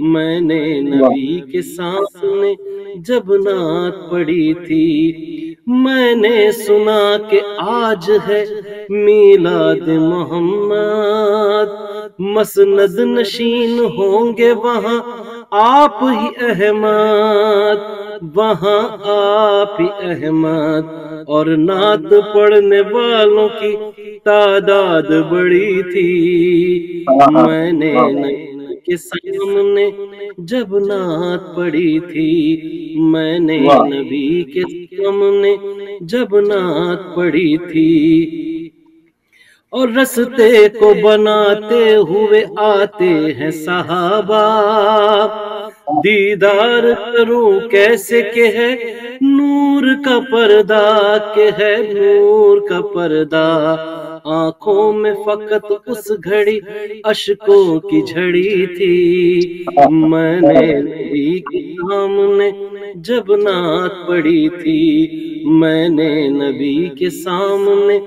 میں نے نبی کے سامنے جب نعت پڑھی تھی، میں نے سنا کہ آج ہے میلاد محمد، مسند نشین ہوں گے وہاں آپ ہی احمد، وہاں آپ ہی احمد، اور نعت پڑھنے والوں کی تعداد بڑی تھی، میں نے نبی کے سامنے جب نعت پڑھی تھی، میں نے نبی کے سامنے جب نعت پڑھی تھی، اور رستے کو بناتے ہوئے آتے ہیں صحابہ، دیدار کروں کیسے کہ ہے نور کا پردہ، کہ ہے نور کا پردہ، آنکھوں میں فقط اس گھڑی اشکوں کی جھڑی تھی، میں نے نبی کے سامنے جب نعت پڑھی تھی، میں نے نبی کے سامنے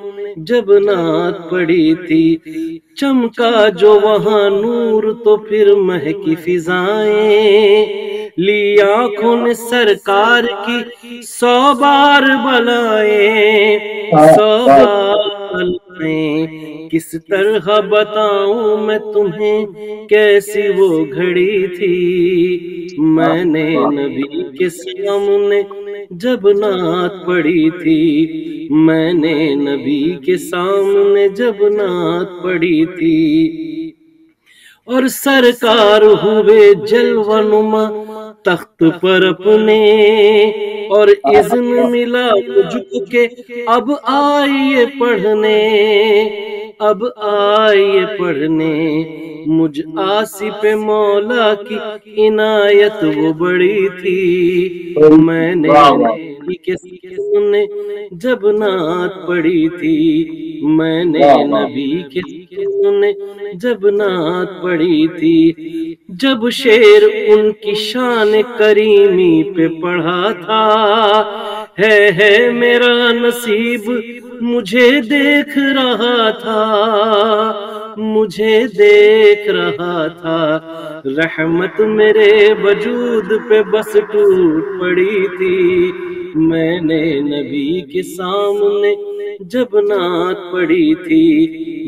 جب نعت پڑھی تھی، چمکا جو وہاں نور تو پھر مہکی فضائیں، لی آنکھوں نے سرکار کی 100 بار بلائیں، 100 بار بلائیں، کس طرح بتاؤں میں تمہیں کیسی وہ گھڑی تھی، میں نے نبی کے سامنے جب نعت پڑھی تھی، میں نے نبی کے سامنے جب نعت پڑھی تھی، اور سرکار ہوئے جلوہ نما تخت پر اپنے، اور اذن ملا مجھ کو کہ اب آئیے پڑھنے، اب آئیے پڑھنے، مجھ آصف مولا کی عنایت وہ بڑی تھی، میں نے نبی کے سامنے جب نعت پڑھی تھی، میں نے نبی کے سامنے جب نعت پڑھی تھی، جب شعر ان کی شان کریمی پہ پڑھا تھا، ہے میرا نصیب مجھے دیکھ رہا تھا، مجھے دیکھ رہا تھا، رحمت میرے وجود پہ بس ٹوٹ پڑی تھی، میں نے نبی کے سامنے جب نعت پڑھی تھی،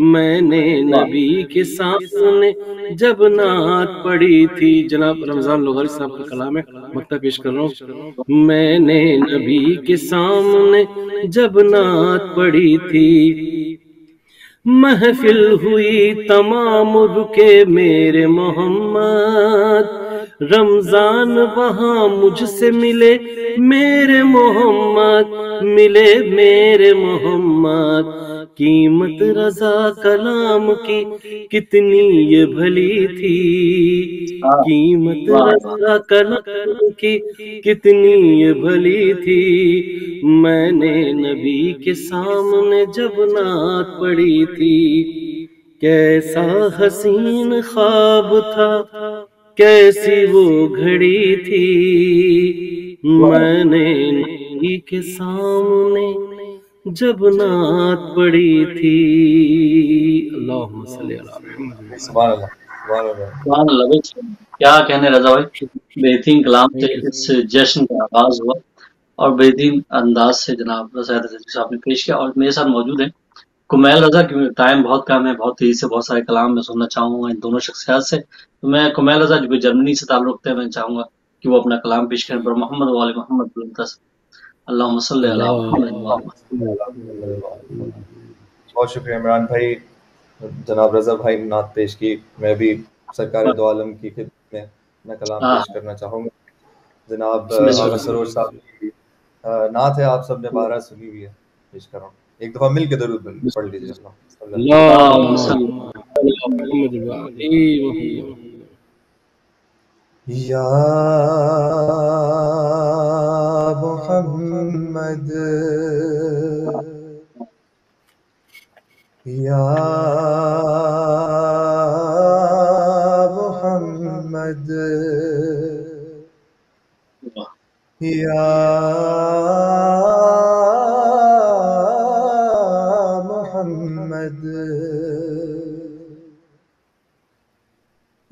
میں نے نبی کے سامنے جب نعت پڑھی تھی۔ جناب رمضان لغاری صاحب کا کلام ہے، مکتب پیش کر رہا ہوں۔ میں نے نبی کے سامنے جب نعت پڑھی تھی، محفل ہوئی تمام رکے میرے محمد، رمضان وہاں مجھ سے ملے میرے محمد، ملے میرے محمد، قیمت رضا کلام کی کتنی یہ بھلی تھی، قیمت رضا کلام کی کتنی یہ بھلی تھی، میں نے نبی کے سامنے جب نعت پڑھی تھی، کیسا حسین خواب تھا، کیسی وہ گھڑی تھی، میں نے نبی کے سامنے جب نعت پڑھی تھی۔ اللہم صلی اللہ علیہ وسلم۔ سبحان اللہ، سبحان اللہ، سبحان اللہ، کیا کہنے رضا بھائی، بہترین کلام سے اس جشن کا آغاز ہوا اور بہترین انداز سے جناب سید رضوی صاحب نے پیش کیا، اور میرے ساتھ موجود ہیں کمیل رضا، کیونکہ ٹائم بہت کم ہے، بہت تیزی سے بہت سارے کلام میں سننا چاہوں گا ان دونوں شخصیات سے، تو میں کمیل رضا جو کہ جرمنی سے تعلق رکھتے ہیں، میں چاہوں گا کہ وہ اپنا کلام پیش کریں پر محمد و آل محمد بلندس، اللہم صلی علی محمد۔ بہت شکریہ عمران بھائی، جناب رضا بھائی نے نعت پیش کی، میں بھی سرکار دو عالم کی خدمت میں اپنا کلام پیش کرنا چاہوں گا۔ جناب حافظ سروش صاحب کی نعت ہے، آپ سب نے بارہ سنی ہوئی ہے، پیش کر رہا ہوں، ایک دفعہ مل کے درود پڑھ لیجیے۔ اللہم صلی محمد محمد، یا محمد یا محمد یا محمد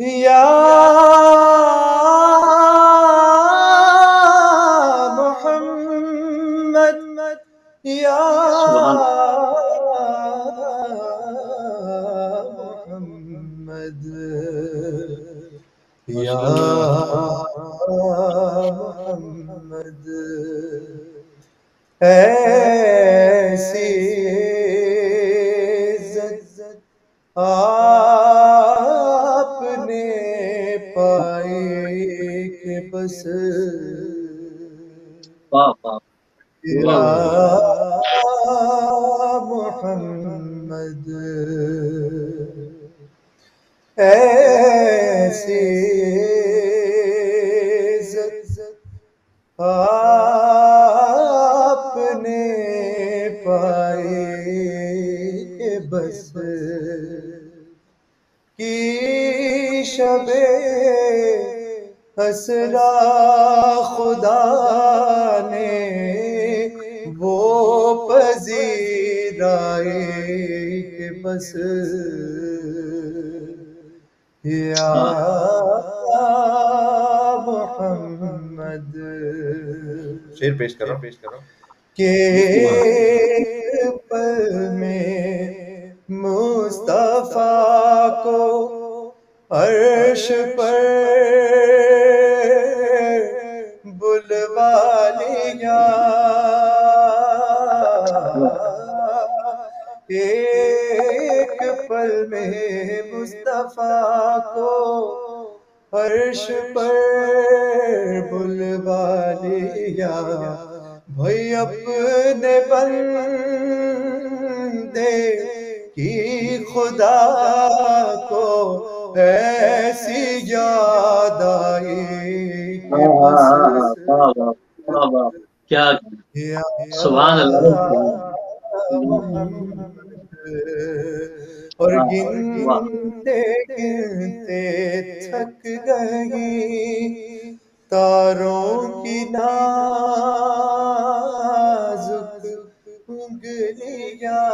یا محمد یا محمد یا محمد ایسی عزت آپ نے پائی کہ بس یا محمد ایسی عزت آپ نے پائی کہ بس کی شب اسرا خدا نے وہ پذیرائی کہ بس یا محمد. شعر پیش کرو کہ ایک پل میں مصطفیٰ کو عرش پر بلوا لیا. ایک پل میں مصطفیٰ کو عرش پر بلوا لیا. بھائی اپنے بندے کی خدا کو ایسی یاد آئی کہ بس کیا سبحان اللہ. اور گنتے گنتے تھک گئی تاروں کی نازک انگلیاں.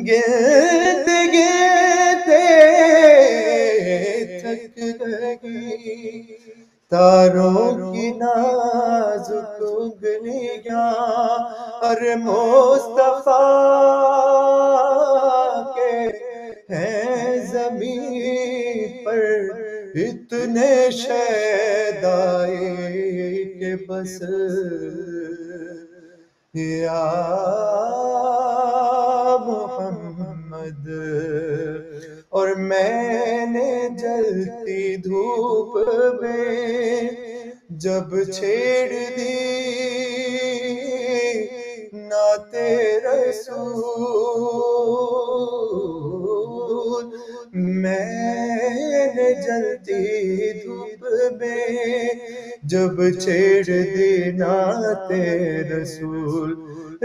گنتے گنتے تھک گئی تاروں کی نازک انگلیاں. اور مصطفیٰ کے ہیں زمین پر اتنے شیدائی کہ بس یا محمد. اور میں نے جلتی دھوپ میں جب چھیڑ دی نعت رسول. میں نے جلتی دھوپ میں جب چھیڑ دی نعت رسول.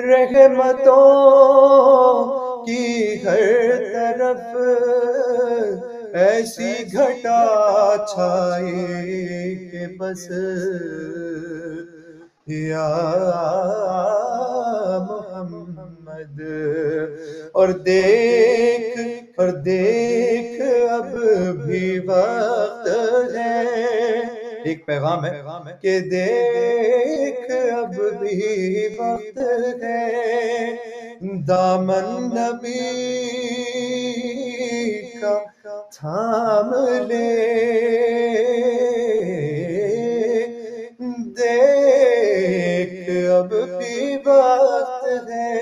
رحمتوں کی ہر طرف ایسی گھٹا چھائی کہ بس یا محمد. اور دیکھ اب بھی وقت ہے. ایک پیغام ہے کہ دیکھ اب بھی وقت ہے دامن نبی کا تھام لے. دیکھ اب بھی وقت ہے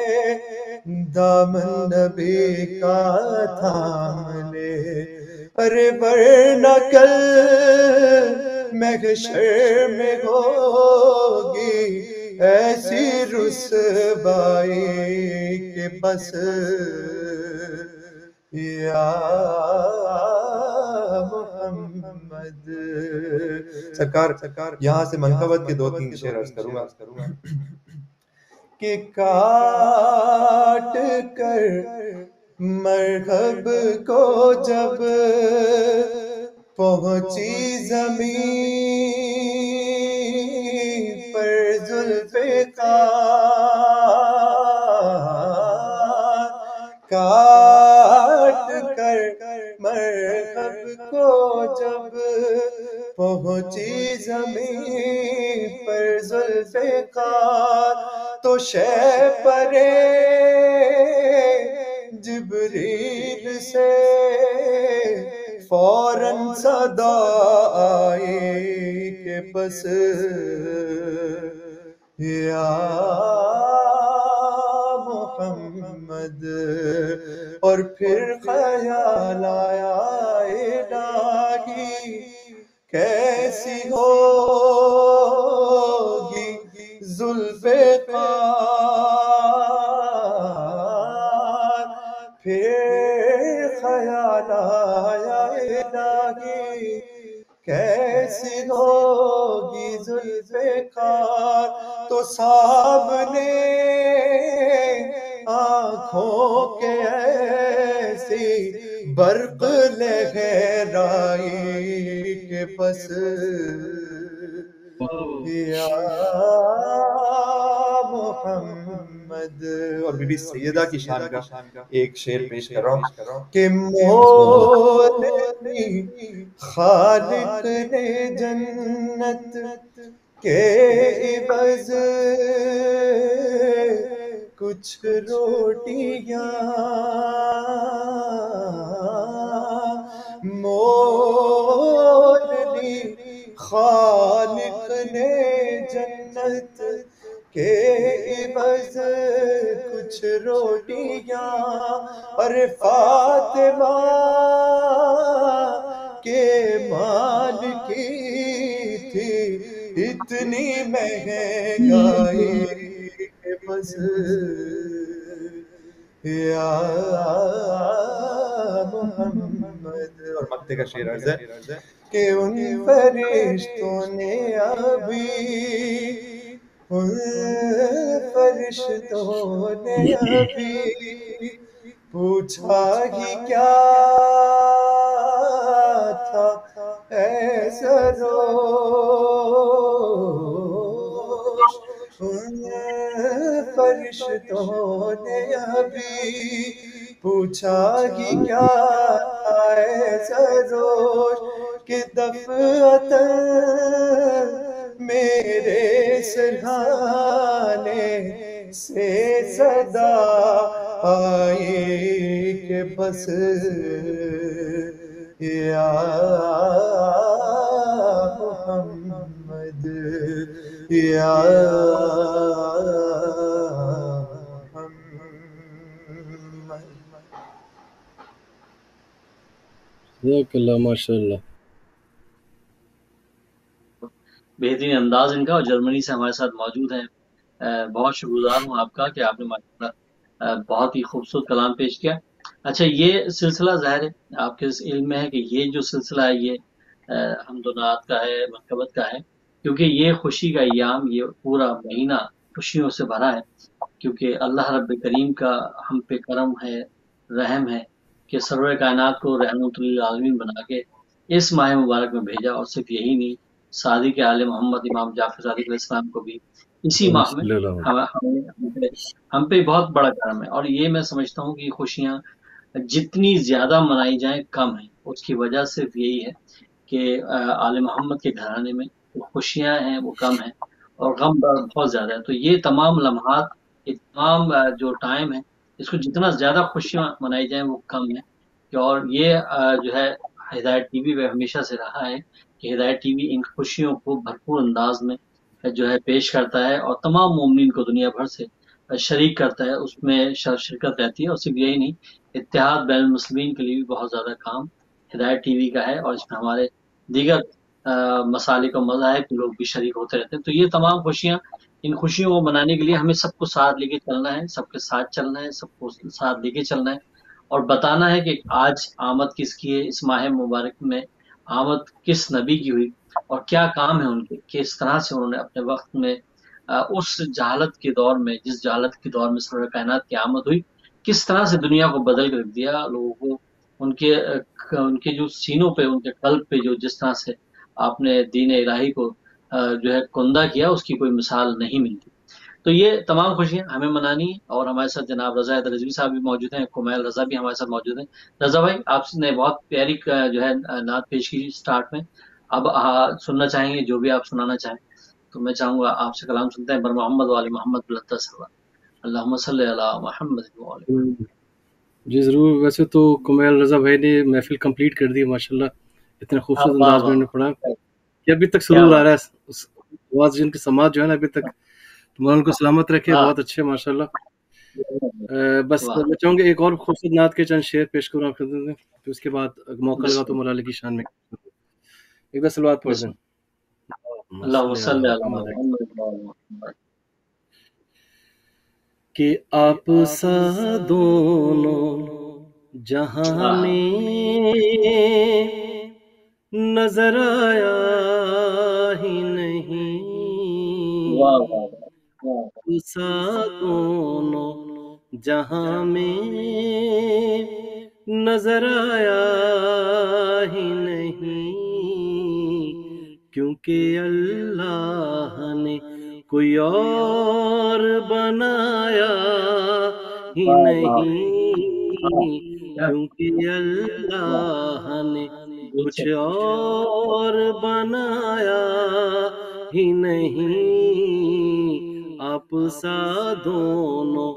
دامن نبی کا تھام لے. ارے ورنہ کل محشر میں ہوگی ایسی رسوائی کہ بس یا محمد. سرکار یہاں سے منقبت کے 2-3 شعر عرض کروں گا کہ کاٹ کر مرغب کو جب پہنچی زمین پر ذوالفقار. کاٹ شے پرے جبریل سے فوراً صدا آئی کہ بس یا محمد، اور پھر خیال آیا الہی کیسی ہوگی ذوالفقار، پھر خیال آیا الہی کیسی ہوگی ذوالفقار، تو سامنے آنکھوں کے ایسی برق لہرائی کہ بس یا محمد۔ اور بی بی سیدہ کی شان کا ایک شعر پیش کر رہا ہوں کہ مولدی خالق نے جنت کے عوض کچھ روٹیاں، مولدی خالق نے جنت کے عوض کچھ روٹیاں، اور فاطمہ کے مال کی تھی اتنی مہنگائی کہ بس یا محمد۔ اور مکتے کا شعر عرض ہے کہ ان فرشتوں نے ابھی، ان فرشتوں نے ابھی پوچھا ہی کیا تھا ایسا روش، ان فرشتوں نے ابھی پوچھا ہی کیا تھا ایسا روش کہ دفعتاً میرے سرہانے سے صدا آئی کہ بس یا محمد، یا محمد۔ جزاک اللہ، ماشاء اللہ، بہترین انداز ان کا، اور جرمنی سے ہمارے ساتھ موجود ہیں۔ بہت شکر گزار ہوں آپ کا کہ آپ نے ماشاءاللہ بہت ہی خوبصورت کلام پیش کیا۔ اچھا، یہ سلسلہ ظاہر ہے آپ کے علم میں ہے کہ یہ جو سلسلہ ہے یہ حمد و نعت کا ہے، منقبت کا ہے، کیونکہ یہ خوشی کا ایام، یہ پورا مہینہ خوشیوں سے بھرا ہے، کیونکہ اللہ رب کریم کا ہم پہ کرم ہے، رحم ہے کہ سرور کائنات کو رحمت للعالمین بنا کے اس ماہ مبارک میں بھیجا، اور صرف یہی نہیں، صادق عالم محمد امام جعفر صادق علیہ السلام کو بھی اسی ماہ میں ہم پہ بہت بڑا کرم ہے۔ اور یہ میں سمجھتا ہوں کہ خوشیاں جتنی زیادہ منائی جائیں کم ہیں، اس کی وجہ صرف یہی ہے کہ آل محمد کے گھرانے میں جو خوشیاں ہیں وہ کم ہیں اور غم بہت زیادہ ہے۔ تو یہ تمام لمحات، یہ تمام جو ٹائم ہے، اس کو جتنا زیادہ خوشیاں منائی جائیں وہ کم ہے۔ اور یہ جو ہے ہدایت ٹی وی پہ ہمیشہ سے رہا ہے کہ ہدایت ٹی وی ان خوشیوں کو بھرپور انداز میں جو ہے پیش کرتا ہے، اور تمام مومنین کو دنیا بھر سے شریک کرتا ہے، اس میں شرکت رہتی ہے۔ اور صرف یہی نہیں، اتحاد بین المسلمین کے لیے بھی بہت زیادہ کام ہدایت ٹی وی کا ہے، اور اس میں ہمارے دیگر مسالک و مذاہب کے لوگ بھی شریک ہوتے رہتے ہیں۔ تو یہ تمام خوشیاں، ان خوشیوں کو منانے کے لیے ہمیں سب کو ساتھ لے کے چلنا ہے، سب کے ساتھ چلنا ہے، سب کو ساتھ لے کے چلنا ہے، اور بتانا ہے کہ آج آمد کس کی ہے، اس ماہ مبارک میں آمد کس نبی کی ہوئی، اور کیا کام ہے ان کے، کس طرح سے انہوں نے اپنے وقت میں اس جہالت کے دور میں، جس جہالت کے دور میں سرور کائنات کی آمد ہوئی، کس طرح سے دنیا کو بدل کر رکھ دیا، لوگوں کو ان کے جو سینوں پہ، ان کے قلب پہ جو جس طرح سے آپ نے دین الہی کو جو ہے کندہ کیا، اس کی کوئی مثال نہیں ملتی۔ تو یہ تمام خوشیاں ہمیں منانی ہیں، اور ہمارے ساتھ جناب رضا رضوی صاحب بھی موجود ہیں، کمیل رضا بھی ہمارے ساتھ موجود ہیں۔ رضا بھائی، آپ نے بہت پیاری جو ہے نعت پیش کی اسٹارٹ میں، اب سننا چاہیں گے جو بھی آپ سنانا چاہیں۔ تو میں چاہوں گا آپ سے کلام سنتے ہیں بر محمد والے محمد بلّہ صلی اللہم صلی علی محمد والے. جی ضرور. ویسے تو کمیل رضا بھائی نے محفل کمپلیٹ کر دی ماشاءاللہ، اتنے خوبصورت انداز میں انہوں نے پڑھا کہ ابھی تک سرور آ رہا ہے. آواز جن کی سماعت جو ہے نا ابھی تک، تمہارا ان کو سلامت رکھے. بہت اچھے ماشاءاللہ. بس میں چاہوں گا ایک اور خوبصورت نعت کے چند شعر پیش کروں آپ خدمت میں، پھر اس کے بعد موقع لگا تو مولا علی کی شان میں ایک دفعہ صلوات پڑھ دیں. اللہم صلی علی محمد. کہ آپ سا دونوں جہاں میں نظر آیا ہی نہیں، سا دونوں جہاں میں نظر آیا ہی نہیں، کیونکہ اللہ نے کوئی اور بنایا ہی نہیں، کیونکہ اللہ نے کچھ اور بنایا ہی نہیں. آپ سا دونوں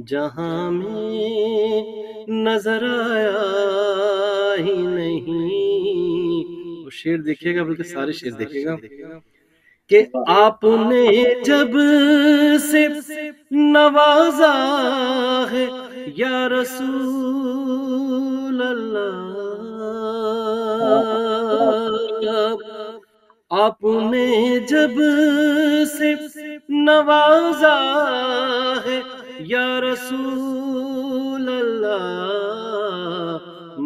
جہاں میں نظر آیا ہی نہیں. وہ شعر دیکھیے گا، بلکہ سارے شعر دیکھیے گا کہ آپ نے جب سے نوازا ہے یا رسول اللہ، آپ نے جب سے نوازا ہے یا رسول اللہ،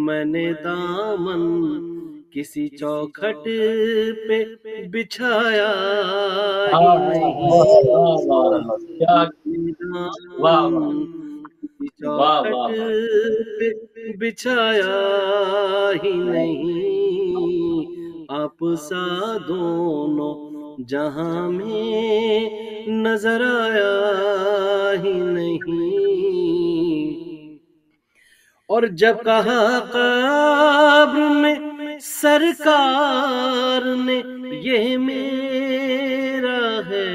میں نے دامن کسی چوکھٹ پہ بچھایا ہی نہیں، چوکھٹ پہ بچھایا ہی نہیں. آپ سا دونوں جہاں میں نظر آیا ہی نہیں. اور جب کہا قبر میں سرکار نے یہ میرا ہے،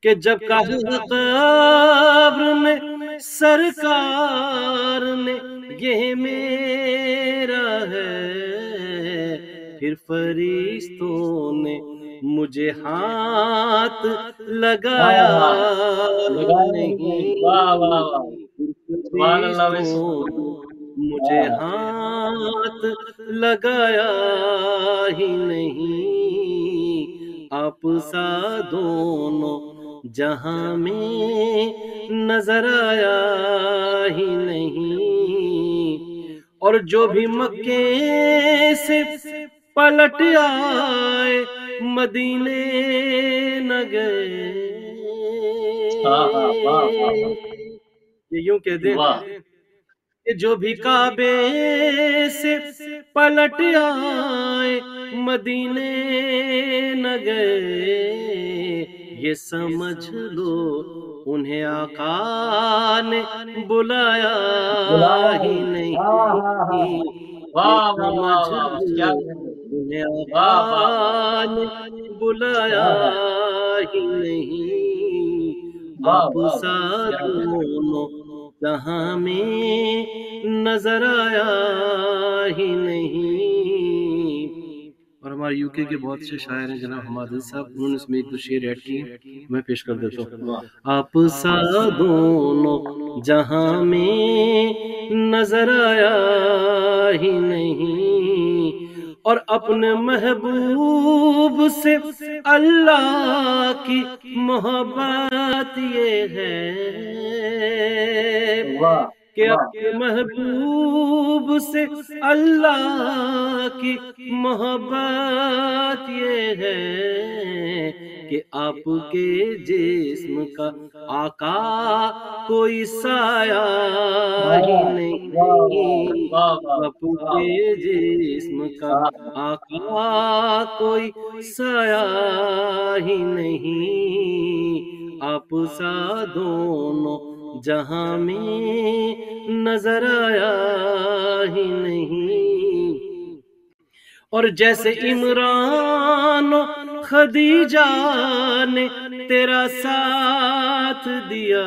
کہ جب کہا قبر میں سرکار نے یہ میرا ہے، پھر فرشتوں نے مجھے ہاتھ لگایا نہیں، مجھے ہاتھ لگایا ہی نہیں. آپ سا دونوں جہاں میں نظر آیا ہی نہیں. اور جو بھی مکے سے پلٹ آئے مدینے نہ گئے، یہ یوں کہہ دیں کہ جو بھی کعبے سے پلٹ آئے مدینے نہ گئے، یہ سمجھ لو انہیں آقا نے بلایا ہی نہیں. سمجھ لو انہیں آقا نے بلایا ہی نہیں. آپ سا دونوں جہاں میں نظر آیا ہی نہیں. اور ہمارے یو کے بہت سے شاعر ہیں جناب حماد صاحب، انہوں نے اس میں ایک دو شعر ایڈ کیے، میں پیش کر دیتا ہوں. آپ سا دونوں جہاں میں نظر آیا ہی نہیں، اور اپنے محبوب سے اللہ کی محبت یہ ہے کہ اپنے محبوب سے اللہ کی محبت یہ ہے کہ آپ کے جسم کا آقا کوئی سایہ ہی نہیں. آپ کے جسم کا آقا کوئی سایہ ہی نہیں. آپ سا دونوں جہاں میں نظر آیا ہی نہیں. اور جیسے عمران و خدیجہ نے تیرا ساتھ دیا،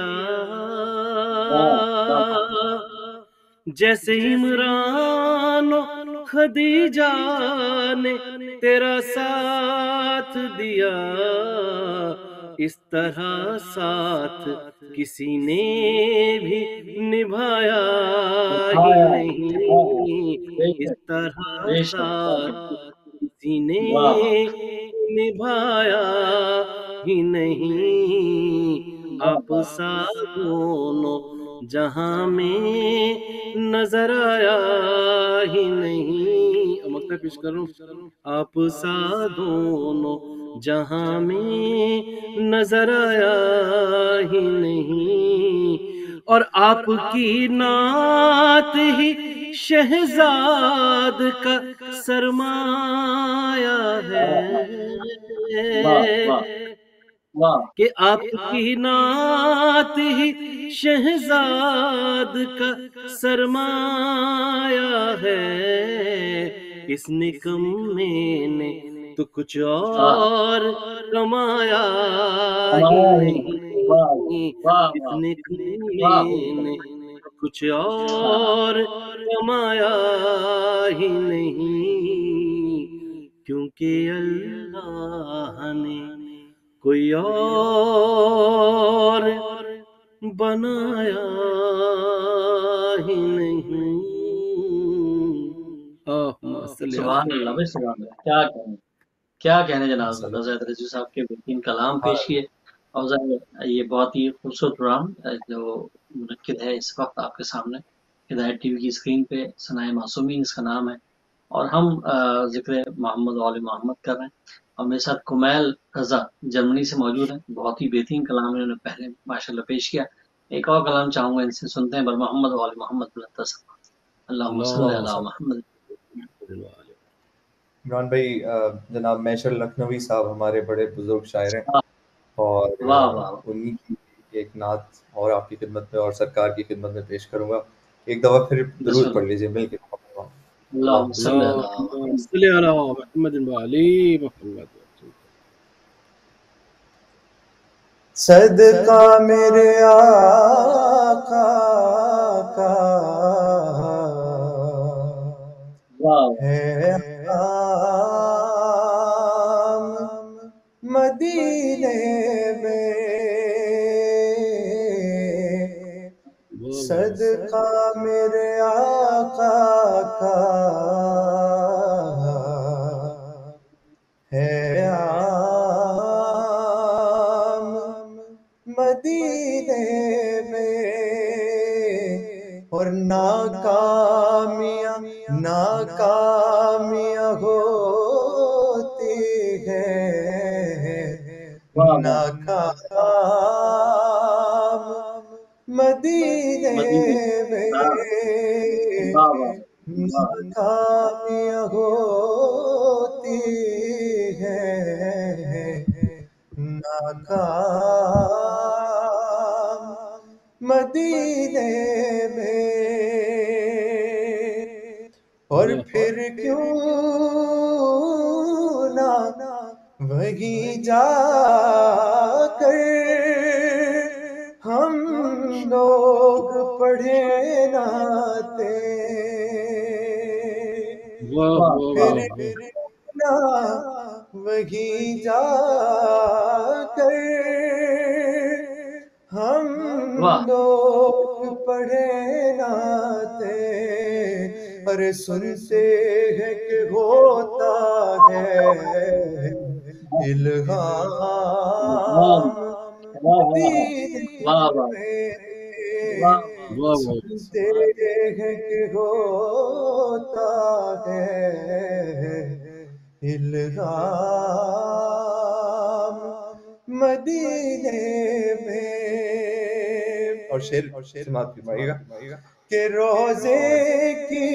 جیسے عمران و خدیجہ نے تیرا ساتھ دیا، اس طرح ساتھ کسی نے بھی نبھایا ہی نہیں، اس طرح ساتھ کسی نے نبھایا ہی نہیں، آپ سا دونوں جہاں میں نظر آیا ہی نہیں۔ مقطع پیش کروں، آپ سا دونوں جہاں میں نظر آیا ہی نہیں، اور آپ کی نعت ہی شہزاد کا سرمایہ ہے، کہ آپ کی نعت ہی شہزاد کا سرمایہ ہے، اس نکمے نے تو کچھ اور کمایا ہی نہیں، اس نکمے نے تو کچھ اور کمایا ہی نہیں، کیونکہ اللہ نے کوئی اور بنایا ہی نہیں۔ سبحان اللہ بھائی، سبحان اللہ، کیا کہنے، کیا کہنے جناب زید رضوی صاحب کے بہترین کلام پیش کیے، اور یہ بہت ہی خوبصورت پروگرام جو منعقد ہے اس وقت آپ کے سامنے ہدایت ٹی وی کی اسکرین پہ، ثنائے معصومین اس کا نام ہے، اور ہم ذکر محمد و آل محمد کر رہے ہیں، اور میرے ساتھ کمیل رضا جرمنی سے موجود ہیں، بہت ہی بہترین کلام انہوں نے پہلے ماشاءاللہ پیش کیا۔ ایک اور کلام چاہوں گا ان سے، سنتے ہیں بر محمد و آل محمد بلند اللہم صلی علی محمد۔ عمران بھائی، جناب میشر لکھنوی صاحب ہمارے بڑے بزرگ شاعر ہیں، اور انہی کی ایک نعت اور آپ کی خدمت میں اور سرکار کی خدمت میں پیش کروں گا، ایک دفعہ پھر درود پڑھ لیجیے مل کے۔ اللہم صلی علی محمد و علی محمد۔ صدقہ میرے آقا کا ہے مدینے میں، صدقہ میرے آقا کا ہے مدینے میں، اور ناکامیاں ہوتی ہے، ناکام مدینے میں، ناکامیاں ہوتی ہے، ناکام مدینے میں، اور پھر کیوں نہ وہیں جا کر ہم لوگ پڑھے ناتے، پھر نہ وہیں جا کر ہم لوگ پڑھے ناتے، ارے سنتے ہیں کہ ہوتا ہے الہام سنتے ہیں کہ ہوتا ہے الہام مدینے میں۔ اور شعر سماعت فرمائیے گا کہ روزے کی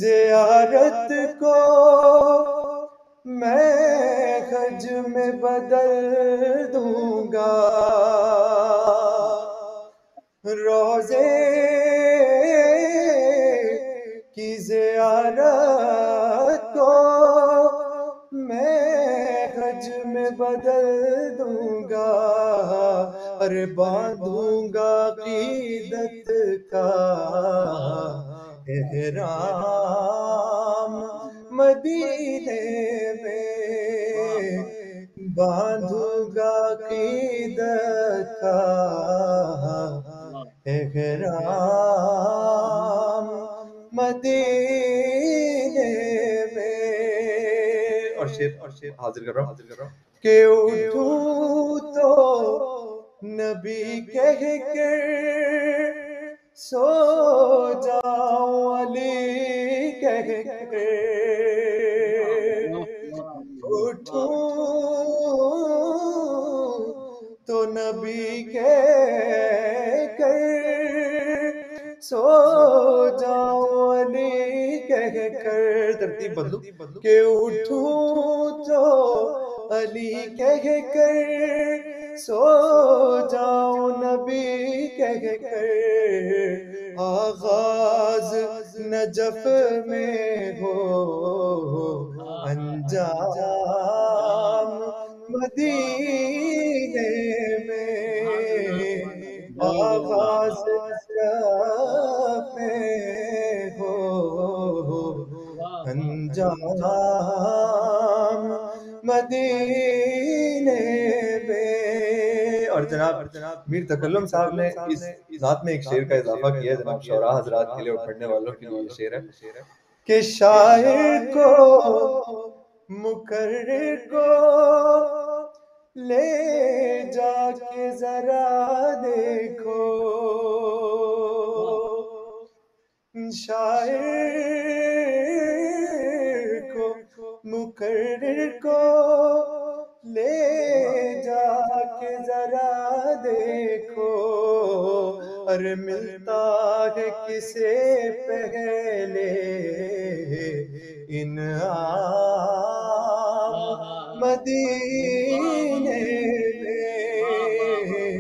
زیارت کو میں حج میں بدل دوں گا، روزے کی زیارت بدل دوں گا، ارے باندھوں گا عقیدت کا احرام مدینے میں، باندھوں گا عقیدت کا احرام مدینے میں۔ اور شعر حاضر کر رہا ہوں کہ اٹھوں تو نبی کہہ کر سو جاؤں علی کہہ کر، اٹھوں تو نبی کہہ کر سو جاؤں علی کہہ کر، ترتیب بدلو کہ اٹھوں تو علی کہہ کر سو جاؤں نبی کہہ کر، آغاز نجف میں ہو انجام مدینے میں، آغاز نجف میں ہو انجام مدینے میں۔ اور جناب میر تکلم صاحب نے اس نعت میں ایک شعر کا اضافہ کیا ہے جناب شعراء حضرات کے لیے اور پڑھنے والوں کے لیے یہ شعر ہے کہ شاعر کو مقرر کو لے جا کے ذرا دیکھو، شاعر کو مقرر کو لے جا کے ذرا دیکھو، ارے ملتا ہے کسے پہلے انعام مدینے میں،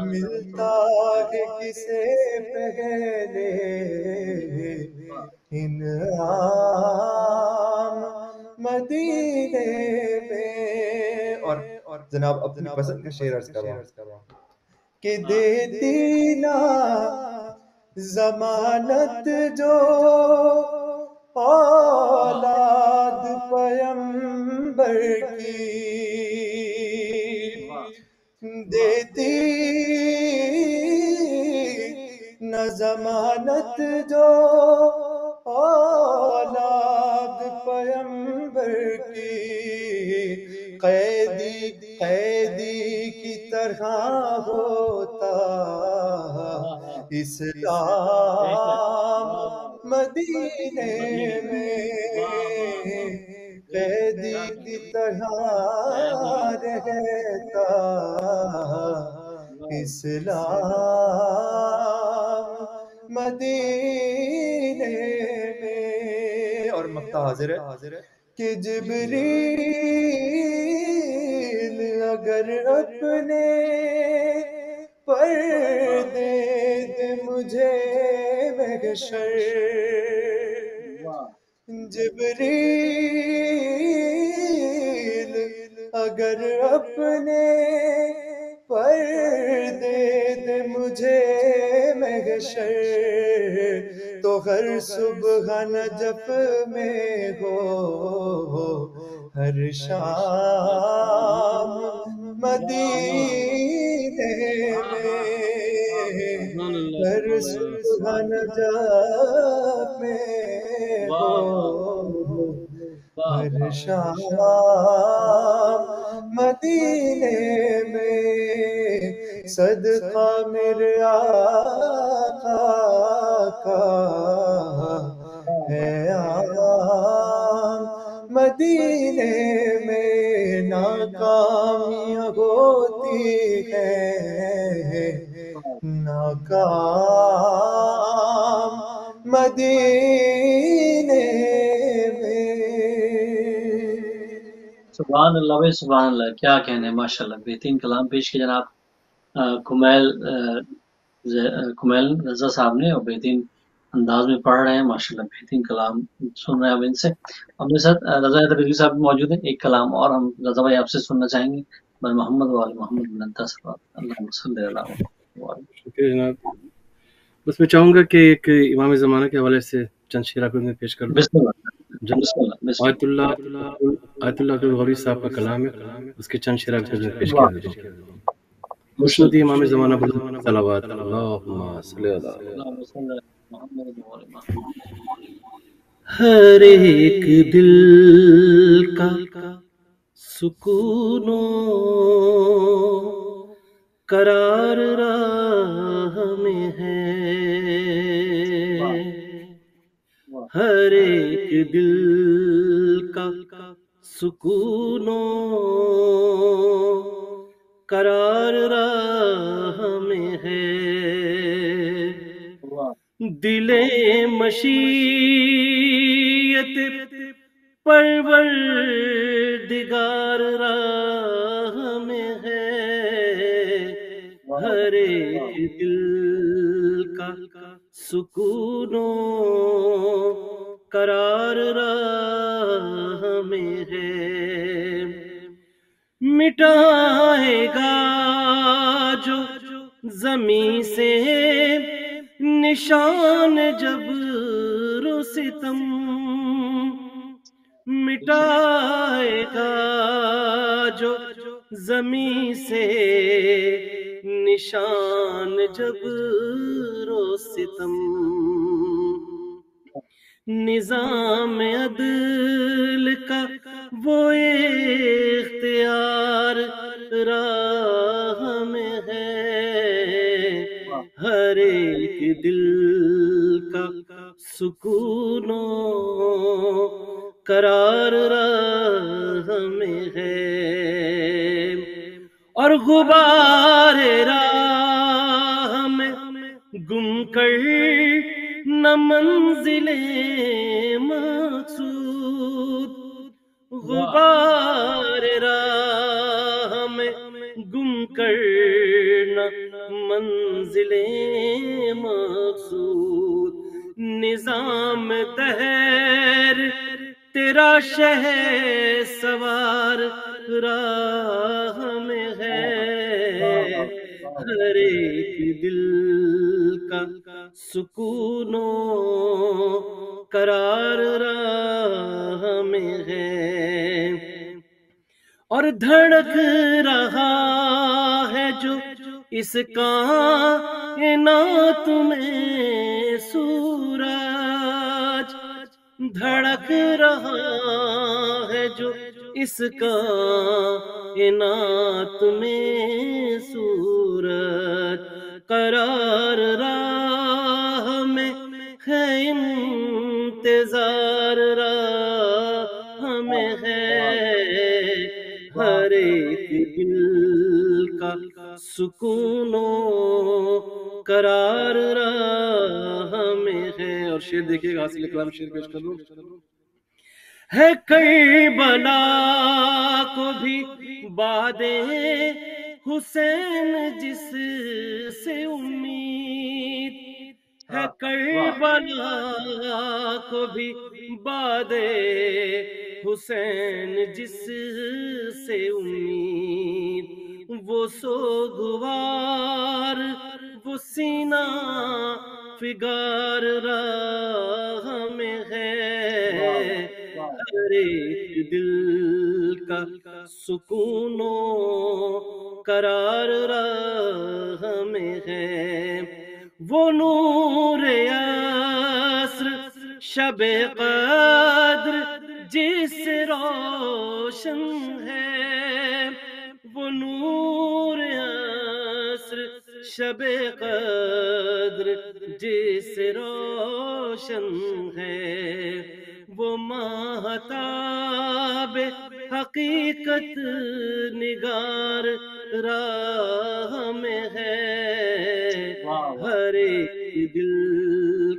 ملتا ہے کسے پہلے انعام مدینے میں۔ اور جناب اپنی پسند کا شعر عرض کر رہا ہوں کہ دیتی نا ضمانت جو اولاد پیمبر کی، دیتی نہ ضمانت جو اولاد پیمبر کی، قیدی کی طرح ہوتا اسلام مدینے میں، قیدی کی طرح رہتا اسلام مدینے میں۔ اور مقطع حاضر ہے کہ جبریل اگر اپنے پردے دے مجھے محشر، جبریل اگر اپنے پردے دے مجھے محشر، تو ہر صبح نجف میں ہو ہر شام مدینے میں، ہر صبح نجف میں ہو ہر شام مدینے میں، صدقہ میرے آقا کا ہے عام مدینے میں، ناکامیاں ہوتی ہیں ناکام مدینے میں۔ سبحان اللہ بھائی سبحان اللہ، کیا کہنے ماشاءاللہ، بہترین کلام پیش کیا جناب کمیل رضا صاحب نے، اور بہترین انداز میں پڑھ رہے ہیں، ماشاءاللہ بہترین کلام سن رہے ہیں اب ان سے. اب میرے ساتھ رضا حیدر رضوی صاحب موجود ہیں. ایک کلام اور ہم رضا بھائی آپ سے سننا چاہیں گے. بل محمد وال محمد بن انتصر اللہ صلی اللہ علیہ. شکریہ جناب. بس میں چاہوں گا کہ ایک امام زمانہ کے حوالے سے چند شعر آپ میں پیش کر دوں. بسم اللہ بسم اللہ بسم آیت اللہ عبدالغوری صاحب کا کلام ہے، اس کے چند شعر آپ میں پیش کر دیتا ہوں. مسند امام زمانہ بلند صلوات اللہم صلی اللہ. ہر ایک دل کا سکون و قرار راہ میں ہے، ہر ایک دل کا سکون و قرار راہ میں ہے. دل مشیت پروردگار راہ میں ہے، ہر ایک دل کا سکون و قرار راہ میں ہے. مٹائے گا جو زمین سے نشان جبر و ستم، مٹائے گا جو زمین سے نشان جبر و ستم. نظام عدل کا وہ اختیار راہ میں ہے، ہر ایک دل کا سکون و قرار راہ میں ہے. اور غبار راہ میں گم کر نہ منزل مقصود، غبار راہ میں گم کر نہ منزل مقصود. نظام دہر تیرا شہ سوار راہ میں ہے، ہر ایک دل کا سکون و قرار راہ میں ہے. اور دھڑک رہا ہے جو اس کائنات میں سورج، دھڑک رہا ہے جو اس کائنات میں سورج. قرار راہ میں ہے انتظار راہ میں ہے، ہر ایک دل کا سکون و قرار راہ میں ہے. اور شعر دیکھیے گا، حاصل کلام شعر پیش کر دوں. ہے کربلا کو بھی باد حسین جس سے امید، ہے کربلا کو بھی باد حسین جس سے امید. وہ سوگوار وہ سینہ فگار راہ میں ہے، ہر ایک دل کا سکون و قرار راہ میں ہے. وہ نور عصر شب قدر جس سے روشن ہے، وہ نور عصر شب قدر جس سے روشن ہے. وہ ماہتاب حقیقت نگار راہ میں ہے، ہر ایک دل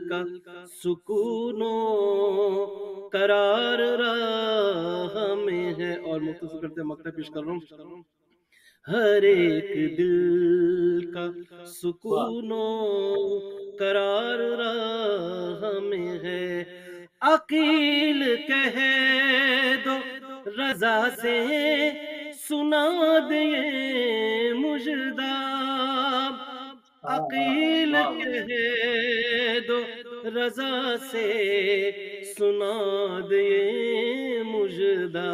کا سکون و قرار راہ میں ہے. اور مختصر کرتے مکتب پیش کر رہا ہوں. ہر ایک دل کا سکون و قرار راہ میں ہے، عقیل کہہ دو رضا سے سنا دے مژدہ، عقیل کہہ دو رضا سے سنا دے مژدہ،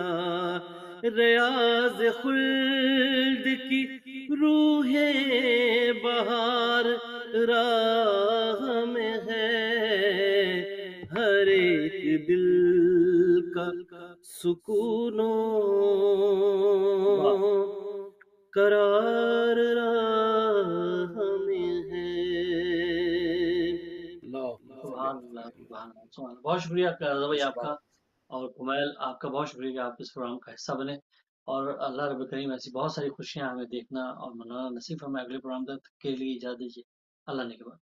ریاض خلد کی روح بہار راہ میں ہے، ہر ایک دل کا سکون و قرار راہ میں ہے۔ سبحان اللہ، سبحان اللہ، سبحان اللہ۔ بہت شکریہ رضا بھائی آپ کا، اور کمیل آپ کا بہت شکریہ کہ آپ اس پروگرام کا حصہ بنے، اور اللہ رب کریم ایسی بہت ساری خوشیاں ہمیں دیکھنا اور منانا نصیب ہمیں۔ اگلے پروگرام تک کے لیے اجازت دیجیے، اللہ نے کے بعد۔